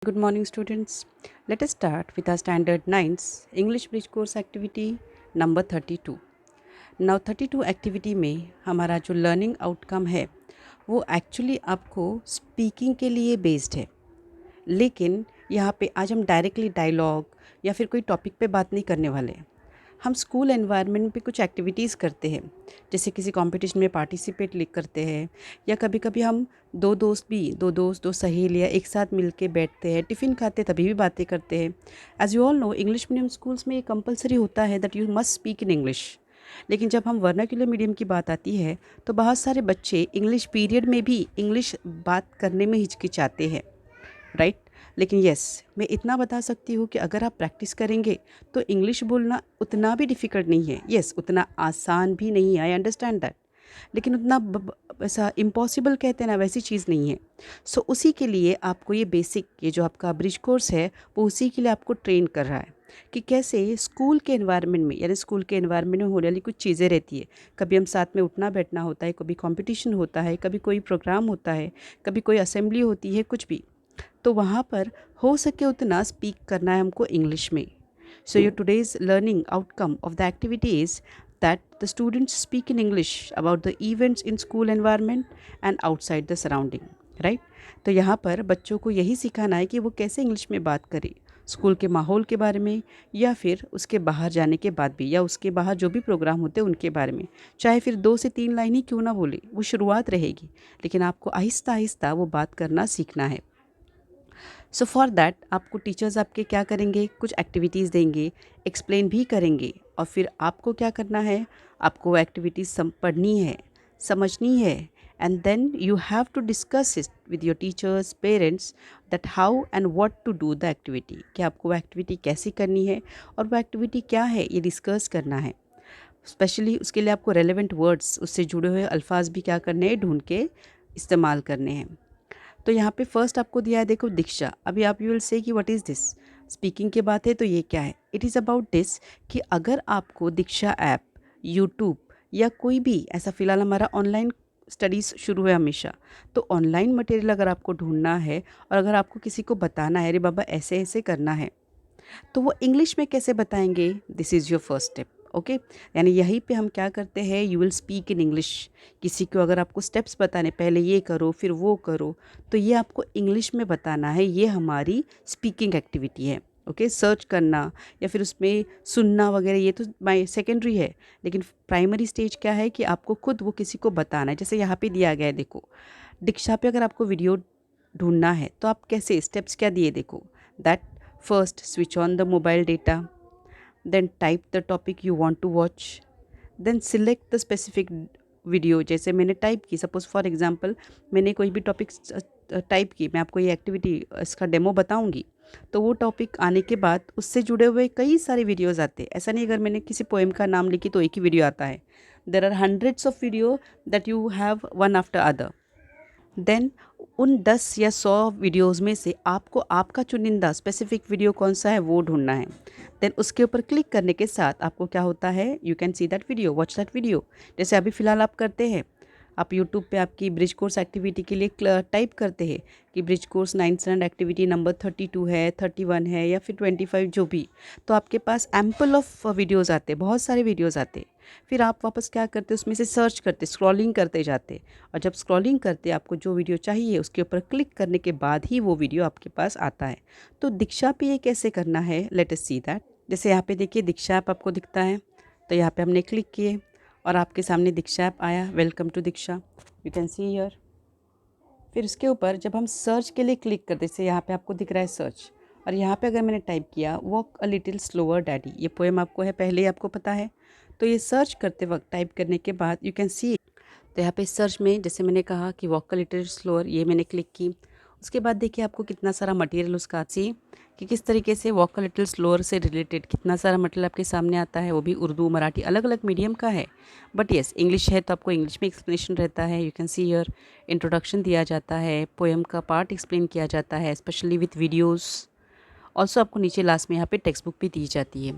Good morning, students. Let us start with our Standard 9's English Bridge Course Activity number 32. Now 32 activity में हमारा जो learning outcome है वो actually आपको speaking के लिए बेस्ड है, लेकिन यहाँ पे आज हम डायरेक्टली डायलॉग या फिर कोई टॉपिक पे बात नहीं करने वाले हैं। हम स्कूल एनवायरनमेंट पे कुछ एक्टिविटीज़ करते हैं, जैसे किसी कंपटीशन में पार्टिसिपेट करते हैं, या कभी कभी हम दो सहेलियाँ एक साथ मिल के बैठते हैं, टिफ़िन खाते तभी भी बातें करते हैं। As you all know, English medium schools में ये कंपलसरी होता है that you must speak in English. लेकिन जब हम वर्नाक्युलर मीडियम की बात आती है तो बहुत सारे बच्चे इंग्लिश पीरियड में भी इंग्लिश बात करने में हिचकिचाते हैं, राइट। लेकिन यस, मैं इतना बता सकती हूँ कि अगर आप प्रैक्टिस करेंगे तो इंग्लिश बोलना उतना भी डिफ़िकल्ट नहीं है। यस, उतना आसान भी नहीं है, आई अंडरस्टैंड दैट, लेकिन उतना ऐसा इम्पॉसिबल कहते हैं ना, वैसी चीज़ नहीं है। सो उसी के लिए आपको ये बेसिक, ये जो आपका ब्रिज कोर्स है वो उसी के लिए आपको ट्रेन कर रहा है कि कैसे स्कूल के एनवायरनमेंट में, यानी स्कूल के एनवायरनमेंट में होने वाली कुछ चीज़ें रहती है। कभी हम साथ में उठना बैठना होता है, कभी कंपटीशन होता है, कभी कोई प्रोग्राम होता है, कभी कोई असेंबली होती है, कुछ भी, तो वहाँ पर हो सके उतना स्पीक करना है हमको इंग्लिश में। So your today's learning outcome of the activity is that the students speak in English about the events in school environment and outside the surrounding, right? तो यहाँ पर बच्चों को यही सिखाना है कि वो कैसे इंग्लिश में बात करें, स्कूल के माहौल के बारे में, या फिर उसके बाहर जाने के बाद भी, या उसके बाहर जो भी प्रोग्राम होते हैं उनके बारे में। चाहे फिर 2 से 3 लाइन ही क्यों ना बोले, वो शुरुआत रहेगी, लेकिन आपको आहिस्ता आहिस्ता वो बात करना सीखना है। सो फॉर दैट आपको टीचर्स आपके क्या करेंगे, कुछ एक्टिविटीज़ देंगे, एक्सप्लेन भी करेंगे, और फिर आपको क्या करना है, आपको वो एक्टिविटीज़ पढ़नी है, समझनी है, and then you have to discuss it with your teachers, parents, that how and what to do the activity, कि आपको वो एक्टिविटी कैसी करनी है और वो एक्टिविटी क्या है ये डिस्कस करना है। स्पेशली उसके लिए आपको रेलेवेंट वर्ड्स, उससे जुड़े हुए अल्फाज भी क्या करने हैं, ढूंढ के इस्तेमाल करने हैं। तो यहाँ पे फर्स्ट आपको दिया है, देखो, दीक्षा। अभी आप यू विल से कि व्हाट इज़ दिस, स्पीकिंग की बात है तो ये क्या है। इट इज़ अबाउट दिस कि अगर आपको दीक्षा ऐप, यूट्यूब या कोई भी ऐसा, फ़िलहाल हमारा ऑनलाइन स्टडीज़ शुरू है हमेशा, तो ऑनलाइन मटेरियल अगर आपको ढूंढना है और अगर आपको किसी को बताना है, अरे बाबा ऐसे ऐसे करना है, तो वो इंग्लिश में कैसे बताएंगे, this is your first step. Okay, यानी यहीं पे हम क्या करते हैं, you will speak in English. किसी को अगर आपको स्टेप्स बताने, पहले ये करो फिर वो करो, तो ये आपको इंग्लिश में बताना है, ये हमारी स्पीकिंग एक्टिविटी है। ओके, सर्च करना या फिर उसमें सुनना वगैरह ये तो माय सेकेंडरी है, लेकिन प्राइमरी स्टेज क्या है कि आपको खुद वो किसी को बताना है। जैसे यहाँ पे दिया गया है, देखो, दीक्षा पे अगर आपको वीडियो ढूंढना है तो आप कैसे, स्टेप्स क्या दिए, देखो, that first switch on the mobile data, then type the topic you want to watch, then select the specific video. जैसे मैंने टाइप की, सपोज़ फॉर एग्जांपल मैंने कोई भी टॉपिक टाइप की, मैं आपको ये एक्टिविटी, इसका डेमो बताऊंगी, तो वो टॉपिक आने के बाद उससे जुड़े हुए कई सारे वीडियोज़ आते हैं। ऐसा नहीं अगर मैंने किसी पोएम का नाम लिखी तो एक ही वीडियो आता है, there are hundreds of video that you have one after other. Then उन 10 या 100 वीडियोज़ में से आपको आपका चुनिंदा स्पेसिफिक वीडियो कौन सा है वो ढूंढना है। देन उसके ऊपर क्लिक करने के साथ आपको क्या होता है, you can see that video, watch that video. जैसे अभी फ़िलहाल आप करते हैं, आप यूट्यूब पे आपकी ब्रिज कोर्स एक्टिविटी के लिए टाइप करते हैं कि bridge course 9th standard activity number 32 है, 31 है, या फिर 25, जो भी, तो आपके पास एम्पल ऑफ वीडियोज़ आते हैं, बहुत सारे वीडियोज़ आते हैं। फिर आप वापस क्या करते, उसमें से सर्च करते, स्क्रॉलिंग करते जाते, और जब स्क्रॉलिंग करते आपको जो वीडियो चाहिए उसके ऊपर क्लिक करने के बाद ही वो वीडियो आपके पास आता है। तो दीक्षा पे ये कैसे करना है, लेट अस सी दैट। जैसे यहाँ पे देखिए, दीक्षा ऐप आपको दिखता है, तो यहाँ पे हमने क्लिक किए और आपके सामने दीक्षा ऐप आया, welcome to Diksha, you can see here. फिर उसके ऊपर जब हम सर्च के लिए क्लिक करते, जैसे यहाँ पे आपको दिख रहा है सर्च, और यहाँ पे अगर मैंने टाइप किया walk a little slower daddy, ये पोएम आपको है, पहले ही आपको पता है, तो ये सर्च करते वक्त टाइप करने के बाद यू कैन सी, तो यहाँ पे सर्च में जैसे मैंने कहा कि वॉक अ लिटिल स्लोअर, ये मैंने क्लिक की। उसके बाद देखिए आपको कितना सारा मटेरियल उसका सी, कि किस तरीके से वॉक अ लिटिल स्लोअर से रिलेटेड कितना सारा मटेरियल आपके सामने आता है, वो भी उर्दू, मराठी, अलग अलग मीडियम का है। बट येस, इंग्लिश है तो आपको इंग्लिश में एक्सप्लेनेशन रहता है। You can see here, introduction दिया जाता है, पोएम का पार्ट एक्सप्लेन किया जाता है, स्पेशली विथ वीडियोज़। ऑल्सो आपको नीचे लास्ट में यहाँ पे टेक्स्ट बुक भी दी जाती है।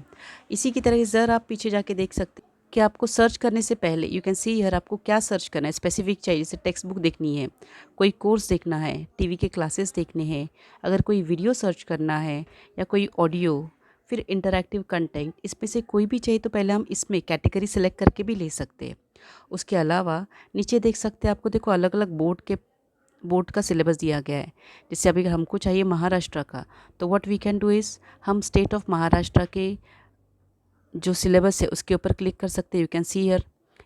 इसी की तरह ज़रा आप पीछे जाके देख सकते, कि आपको सर्च करने से पहले यू कैन सी हियर आपको क्या सर्च करना है, स्पेसिफिक चाहिए, जैसे टेक्स्ट बुक देखनी है, कोई कोर्स देखना है, टीवी के क्लासेस देखने हैं, अगर कोई वीडियो सर्च करना है या कोई ऑडियो, फिर इंटरैक्टिव कंटेंट, इसमें से कोई भी चाहिए तो पहले हम इसमें कैटेगरी सेलेक्ट करके भी ले सकते हैं। उसके अलावा नीचे देख सकते हैं आपको, देखो अलग अलग बोर्ड का सिलेबस दिया गया है। जैसे अभी हमको चाहिए महाराष्ट्र का, तो what we can do is हम स्टेट ऑफ महाराष्ट्र के जो सिलेबस है उसके ऊपर क्लिक कर सकते हैं। यू कैन सी हियर,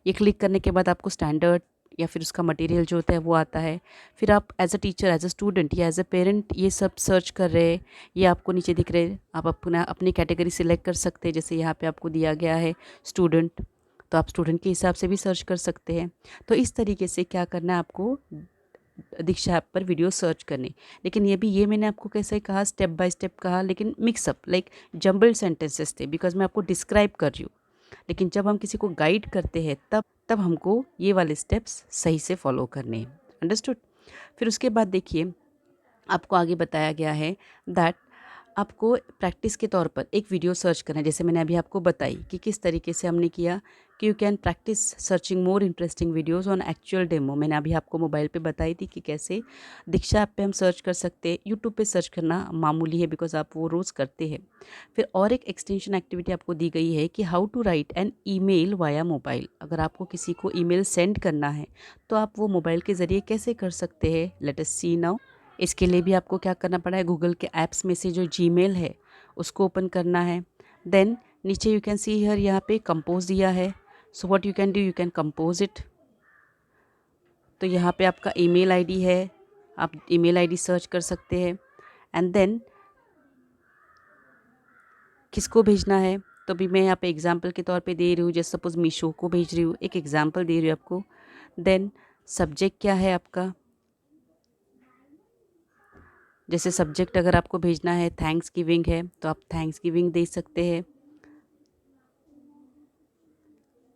ये क्लिक करने के बाद आपको स्टैंडर्ड या फिर उसका मटेरियल जो होता है वो आता है। फिर आप as a teacher, as a student या एज अ पेरेंट ये सब सर्च कर रहे हैं, ये आपको नीचे दिख रहे हैं। आप अपना अपनी कैटेगरी सिलेक्ट कर सकते हैं, जैसे यहाँ पे आपको दिया गया है स्टूडेंट, तो आप स्टूडेंट के हिसाब से भी सर्च कर सकते हैं। तो इस तरीके से क्या करना है आपको, दीक्षा ऐप पर वीडियो सर्च करने। लेकिन ये मैंने आपको कैसे कहा, स्टेप बाय स्टेप कहा, लेकिन मिक्सअप लाइक जम्बल्ड सेंटेंसेस थे, बिकॉज मैं आपको डिस्क्राइब कर रही हूँ। लेकिन जब हम किसी को गाइड करते हैं तब तब हमको ये वाले स्टेप्स सही से फॉलो करने हैं। अंडरस्टूड। फिर उसके बाद देखिए आपको आगे बताया गया है दैट आपको प्रैक्टिस के तौर पर एक वीडियो सर्च करना है। जैसे मैंने अभी आपको बताई कि किस तरीके से हमने किया कि you can practice searching more interesting videos on actual demo. मैंने अभी आपको मोबाइल पे बताई थी कि कैसे दीक्षा ऐप पे हम सर्च कर सकते हैं। यूट्यूब पे सर्च करना मामूली है बिकॉज आप वो रोज़ करते हैं। फिर और एक एक्सटेंशन एक्टिविटी आपको दी गई है कि how to write an email via mobile. अगर आपको किसी को ईमेल सेंड करना है तो आप वो मोबाइल के ज़रिए कैसे कर सकते हैं, लेट अस सी नाउ। इसके लिए भी आपको क्या करना पड़ा है, गूगल के ऐप्स में से जो जीमेल है उसको ओपन करना है। देन नीचे यू कैन सी हियर, यहाँ पे कंपोज दिया है। So what you can do, you can compose it. तो यहाँ पे आपका ईमेल आईडी है, आप ईमेल आईडी सर्च कर सकते हैं। एंड देन किसको भेजना है, तो भी मैं यहाँ पे एग्जाम्पल के तौर पे दे रही हूँ, जैसे सपोज मीशो को भेज रही हूँ, एक एग्जाम्पल दे रही हूँ आपको। देन सब्जेक्ट क्या है आपका, जैसे सब्जेक्ट अगर आपको भेजना है थैंक्स गिविंग है तो आप थैंक्स गिविंग दे सकते हैं,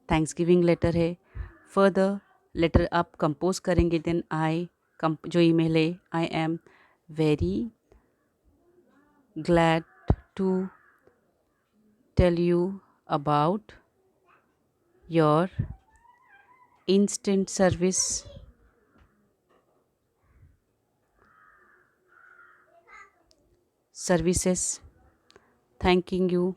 थैंक्स गिविंग लेटर है। फर्दर लेटर आप कंपोज करेंगे, देन जो ईमेल है, I am very glad to tell you about your instant services, thanking you।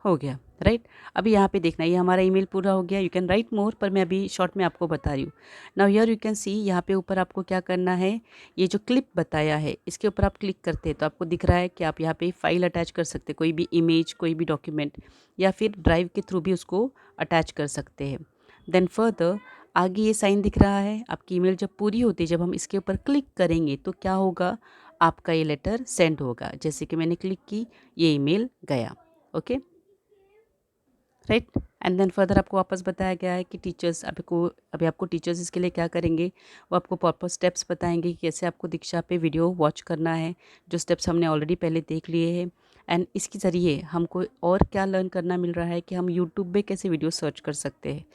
हो गया, राइट। अभी यहाँ पे देखना, ये हमारा ईमेल पूरा हो गया। यू कैन राइट मोर, पर मैं अभी शॉर्ट में आपको बता रही हूँ। नाउ हियर यू कैन सी, यहाँ पे ऊपर आपको क्या करना है, ये जो क्लिप बताया है इसके ऊपर आप क्लिक करते हैं तो आपको दिख रहा है कि आप यहाँ पे फाइल अटैच कर सकते हैं, कोई भी इमेज, कोई भी डॉक्यूमेंट, या फिर ड्राइव के थ्रू भी उसको अटैच कर सकते हैं। देन फर्दर आगे ये साइन दिख रहा है, आपकी ईमेल जब पूरी होती है, जब हम इसके ऊपर क्लिक करेंगे तो क्या होगा, आपका ये लेटर सेंड होगा। जैसे कि मैंने क्लिक की, ये ईमेल गया। Okay, right. And then further आपको वापस बताया गया है कि टीचर्स अभी आपको टीचर्स इसके लिए क्या करेंगे, वो आपको प्रॉपर स्टेप्स बताएंगे कि कैसे आपको दीक्षा पे वीडियो वॉच करना है, जो स्टेप्स हमने ऑलरेडी पहले देख लिए हैं। एंड इसके ज़रिए हमको और क्या लर्न करना मिल रहा है कि हम यूट्यूब पे कैसे वीडियो सर्च कर सकते हैं,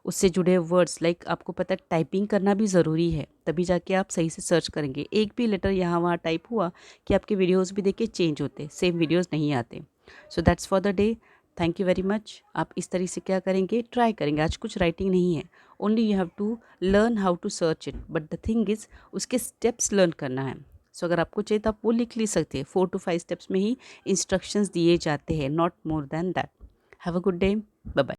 उससे जुड़े वर्ड्स, लाइक आपको पता है टाइपिंग करना भी ज़रूरी है, तभी जाके आप सही से सर्च करेंगे। एक भी लेटर यहाँ वहाँ टाइप हुआ कि आपके वीडियोज़ भी देखिए चेंज होते, सेम वीडियोज़ नहीं आते। So that's for the day, thank you very much. आप इस तरीके से क्या करेंगे, ट्राई करेंगे। आज कुछ राइटिंग नहीं है, only you have to learn how to search it, but the thing is उसके स्टेप्स लर्न करना है। सो अगर आपको चाहिए तो आप वो लिख ली सकते हैं, 4 to 5 स्टेप्स में ही इंस्ट्रक्शंस दिए जाते हैं, not more than that. Have a good day, bye bye.